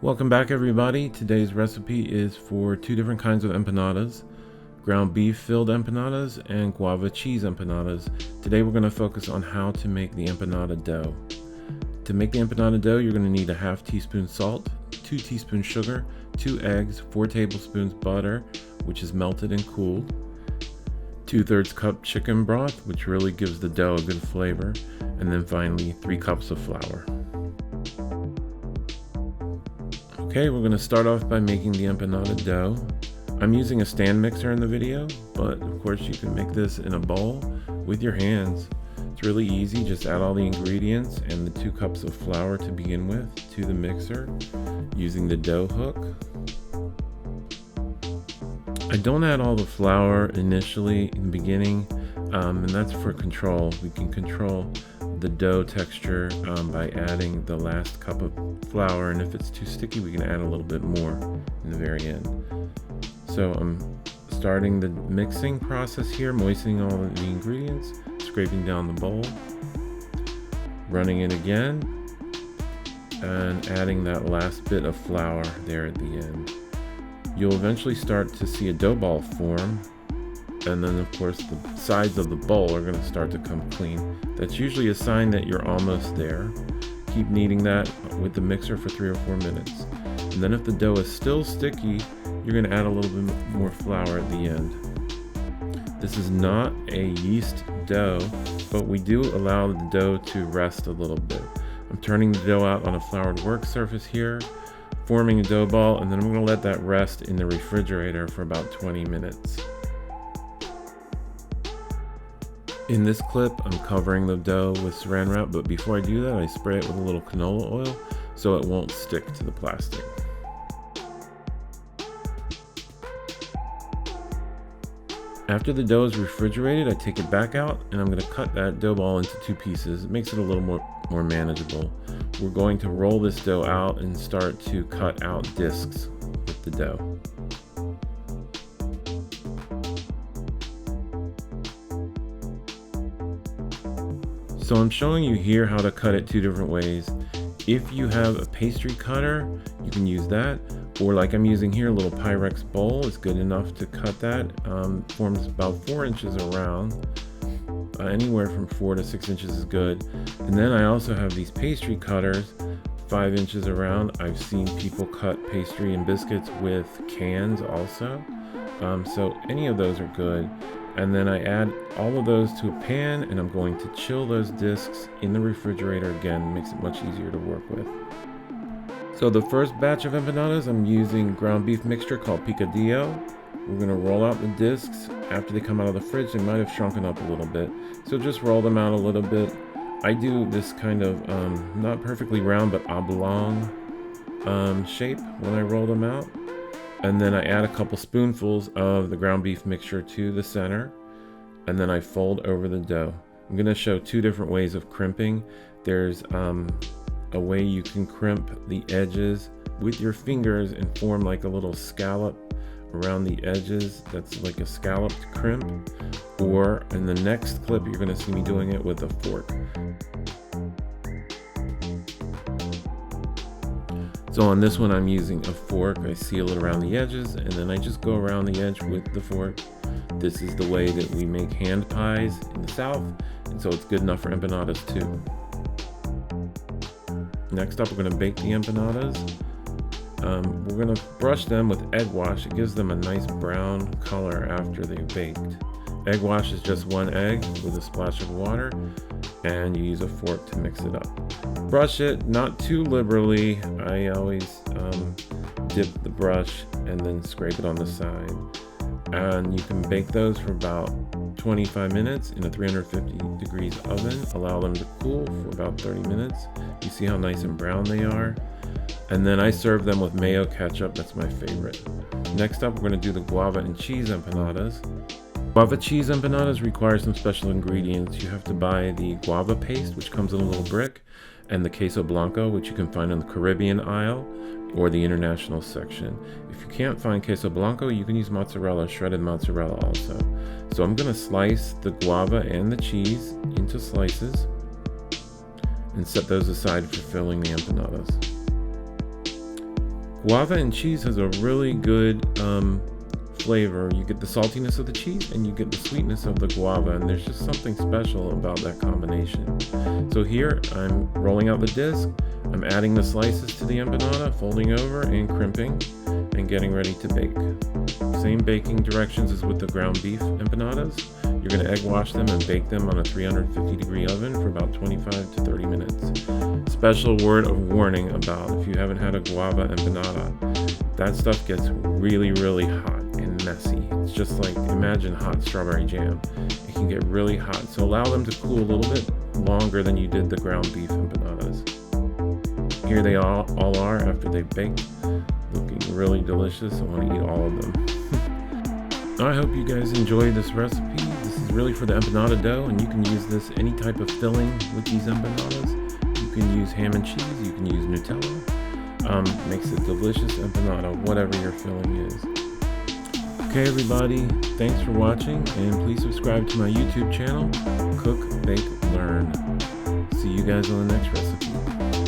Welcome back, everybody. Today's recipe is for two different kinds of empanadas: ground beef filled empanadas and guava cheese empanadas. Today we're going to focus on how to make the empanada dough. To make the empanada dough, you're going to need a half teaspoon salt, 2 teaspoons sugar, 2 eggs, 4 tablespoons butter, which is melted and cooled, 2/3 cup chicken broth, which really gives the dough a good flavor, and then finally 3 cups of flour. Okay, we're going to start off by making the empanada dough. I'm using a stand mixer in the video, but of course you can make this in a bowl with your hands. It's really easy. Just add all the ingredients and the 2 cups of flour to begin with to the mixer using the dough hook. I don't add all the flour initially in the beginning, and that's for control. We can control the dough texture by adding the last cup of flour, and if it's too sticky we can add a little bit more in the very end. So I'm starting the mixing process here, moistening all of the ingredients, scraping down the bowl, running it again, and adding that last bit of flour there at the end. You'll eventually start to see a dough ball form, and then of course the sides of the bowl are going to start to come clean. That's usually a sign that you're almost there. Keep kneading that with the mixer for 3 or 4 minutes. And then if the dough is still sticky, you're going to add a little bit more flour at the end. This is not a yeast dough, but we do allow the dough to rest a little bit. I'm turning the dough out on a floured work surface here, forming a dough ball, and then I'm going to let that rest in the refrigerator for about 20 minutes. In this clip, I'm covering the dough with saran wrap, but before I do that, I spray it with a little canola oil so it won't stick to the plastic. After the dough is refrigerated, I take it back out and I'm going to cut that dough ball into 2 pieces. It makes it a little more manageable. We're going to roll this dough out and start to cut out discs with the dough. So I'm showing you here how to cut it 2 different ways. If you have a pastry cutter, you can use that, or like I'm using here, a little Pyrex bowl is good enough to cut that. Forms about 4 inches around. Anywhere from 4 to 6 inches is good. And then I also have these pastry cutters, 5 inches around. I've seen people cut pastry and biscuits with cans also. So any of those are good. And then I add all of those to a pan, and I'm going to chill those discs in the refrigerator again. Makes it much easier to work with. So the first batch of empanadas, I'm using ground beef mixture called picadillo. We're going to roll out the discs. After they come out of the fridge, they might have shrunken up a little bit, so just roll them out a little bit. I do this kind of not perfectly round but oblong shape when I roll them out. And then I add a couple spoonfuls of the ground beef mixture to the center, and then I fold over the dough. I'm going to show 2 different ways of crimping. There's a way you can crimp the edges with your fingers and form like a little scallop around the edges. That's like a scalloped crimp. Or in the next clip, you're going to see me doing it with a fork. So on this one, I'm using a fork. I seal it around the edges, and then I just go around the edge with the fork. This is the way that we make hand pies in the South, and so it's good enough for empanadas too. Next up, we're going to bake the empanadas. We're going to brush them with egg wash. It gives them a nice brown color after they've baked. Egg wash is just 1 egg with a splash of water, and you use a fork to mix it up. Brush it, not too liberally. I always dip the brush and then scrape it on the side. And you can bake those for about 25 minutes in a 350 degrees oven. Allow them to cool for about 30 minutes. You see how nice and brown they are. And then I serve them with mayo ketchup. That's my favorite. Next up, we're going to do the guava and cheese empanadas. Guava cheese empanadas require some special ingredients. You have to buy the guava paste, which comes in a little brick, and the queso blanco, which you can find in the Caribbean aisle or the international section. If you can't find queso blanco, you can use mozzarella, shredded mozzarella also. So I'm going to slice the guava and the cheese into slices and set those aside for filling the empanadas. Guava and cheese has a really good flavor. You get the saltiness of the cheese and you get the sweetness of the guava, and there's just something special about that combination. So here I'm rolling out the disc, I'm adding the slices to the empanada, folding over and crimping, and getting ready to bake. Same baking directions as with the ground beef empanadas. You're going to egg wash them and bake them on a 350-degree oven for about 25 to 30 minutes. Special word of warning about if you haven't had a guava empanada, that stuff gets really, really hot and messy. It's just like, imagine hot strawberry jam. It can get really hot, so allow them to cool a little bit longer than you did the ground beef empanadas. Here they all are after they baked, looking really delicious. I want to eat all of them. I hope you guys enjoyed this recipe. This is really for the empanada dough, and you can use this any type of filling with these empanadas. You can use ham and cheese, you can use Nutella. Makes a delicious empanada, whatever your filling is. Okay everybody, thanks for watching, and please subscribe to my YouTube channel, Cook, Bake, Learn. See you guys on the next recipe.